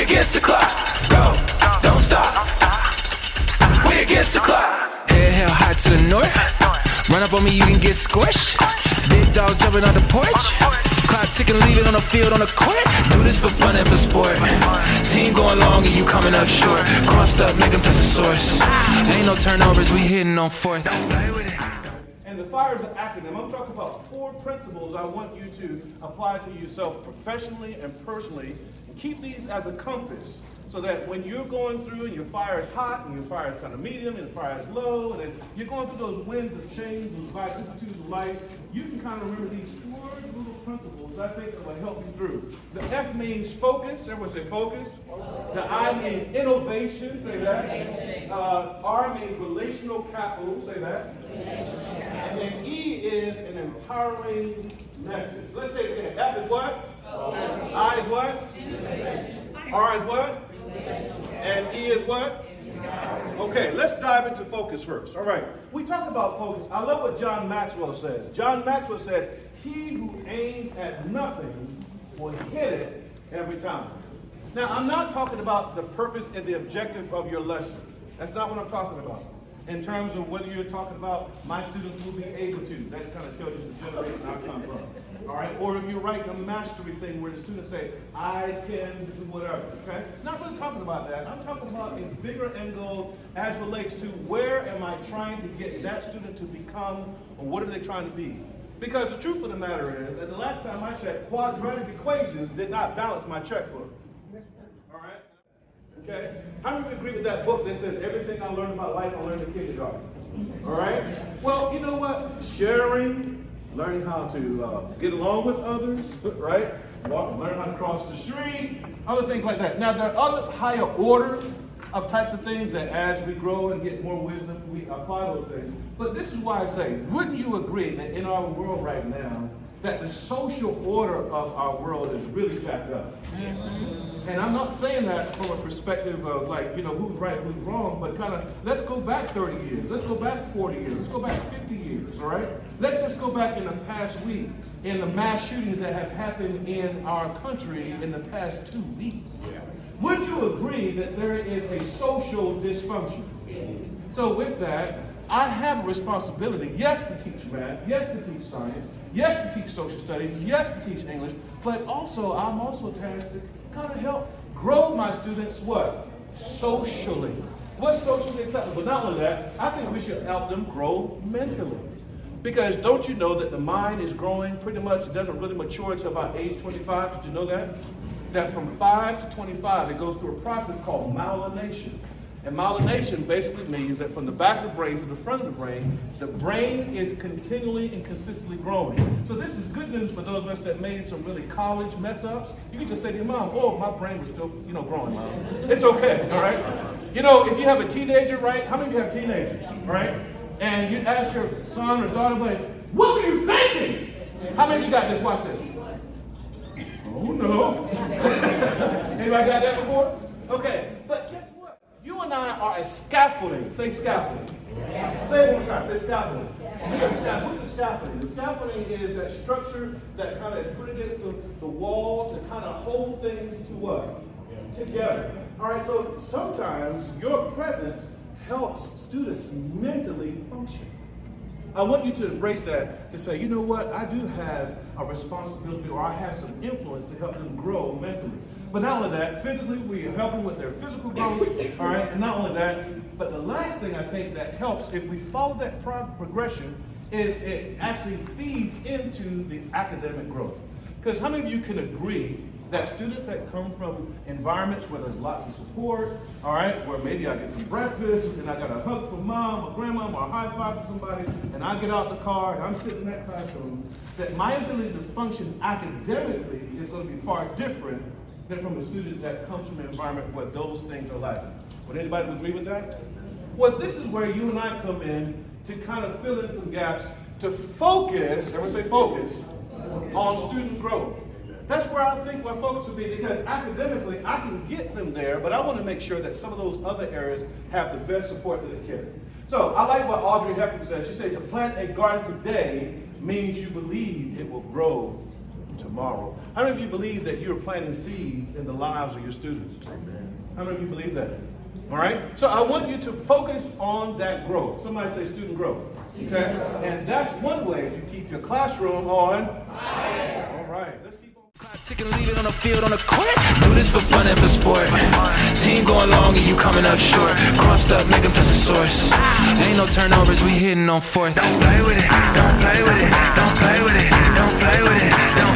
against the clock. Go, don't stop. We against the clock. Head held high to the north. Run up on me, you can get squished. Big dogs jumping on the porch. Clock ticking, leave it on the field, on the court. Do this for fun and for sport. Team going long and you coming up short. Crossed up, make them touch the source. Ain't no turnovers, we hitting on fourth. And the FIRE is an acronym. I'm talking about 4 principles I want you to apply to yourself professionally and personally. And keep these as a compass so that when you're going through and your fire is hot and your fire is kind of medium and the fire is low, and then you're going through those winds of change, those vicissitudes of life, you can kind of remember these 4 little principles I think that will help you through. The F means focus. Everyone say focus. The I means innovation. Say that. R means relational capital. Say that. And then E is an empowering message. Let's say it again. F is what? I is what? R is what? And E is what? Okay, let's dive into focus first. All right, we talk about focus. I love what John Maxwell says. John Maxwell says, he who aims at nothing will hit it every time. Now, I'm not talking about the purpose and the objective of your lesson. That's not what I'm talking about. In terms of whether you're talking about my students will be able to, that kind of tells you the generation I come from. All right, or if you're writing a mastery thing where the students say, I can do whatever, okay? Not really talking about that. I'm talking about a bigger end goal as relates to where am I trying to get that student to become, or what are they trying to be? Because the truth of the matter is, at the last time I checked, quadratic equations did not balance my checkbook. All right? Okay? How many agree with that book that says everything I learned about life I learned in kindergarten? All right? Well, you know what? Sharing, learning how to get along with others, right? Learn how to cross the street, other things like that. Now, there are other higher order of types of things that as we grow and get more wisdom, we apply those things. But this is why I say, wouldn't you agree that in our world right now, that the social order of our world is really jacked up? Mm-hmm. And I'm not saying that from a perspective of like, you know, who's right, who's wrong, but kind of, let's go back 30 years, let's go back 40 years, let's go back 50 years, all right? Let's just go back in the past week in the mass shootings that have happened in our country in the past 2 weeks. Yeah. Would you agree that there is a social dysfunction? Yes. So with that, I have a responsibility, yes, to teach math, yes, to teach science, yes, to teach social studies, yes, to teach English, but also I'm also tasked to kind of help grow my students what? Socially. What's socially acceptable? But not only that, I think we should help them grow mentally. Because don't you know that the mind is growing pretty much, it doesn't really mature until about age 25? Did you know that? That from 5 to 25, it goes through a process called myelination. And myelination basically means that from the back of the brain to the front of the brain is continually and consistently growing. So this is good news for those of us that made some really college mess ups. You can just say to your mom, oh, my brain was still, you know, growing, Mom. It's okay, all right? You know, if you have a teenager, right? How many of you have teenagers, right? And you ask your son or daughter, like, what were you thinking? How many of you got this? Watch this. Oh, no. Anybody got that before? Okay, but guess what? You and I are a scaffolding. Say scaffolding. Say it one more time. Say scaffolding. What's the scaffolding? The scaffolding is that structure that kind of is put against the wall to kind of hold things to what? Together. All right, so sometimes your presence helps students mentally function. I want you to embrace that, to say, you know what, I do have a responsibility, or I have some influence to help them grow mentally. But not only that, physically, we are helping with their physical growth, all right? And not only that, but the last thing I think that helps, if we follow that progression, is it actually feeds into the academic growth. Because how many of you can agree that students that come from environments where there's lots of support, all right, where maybe I get some breakfast and I got a hug from mom or grandma or a high five from somebody, and I get out the car and I'm sitting in that classroom, that my ability to function academically is going to be far different than from a student that comes from an environment where those things are lacking. Would anybody agree with that? Well, this is where you and I come in to kind of fill in some gaps, to focus, everyone say focus, on student growth. That's where I think my focus would be, because academically, I can get them there, but I want to make sure that some of those other areas have the best support that it can. So I like what Audrey Hepburn says. She says, to plant a garden today means you believe it will grow tomorrow. How many of you believe that you're planting seeds in the lives of your students? Amen. How many of you believe that? All right? So I want you to focus on that growth. Somebody say student growth. Okay? And that's one way you keep your classroom on fire. All right. Let's keep on. Clock ticking, leave it on the field, on the court. Do this for fun and for sport. Team going long and you coming up short. Crossed up, make them touch the source. Ain't no turnovers, we hitting on fourth. Don't play with it, don't play with it, don't play with it, don't play with it, don't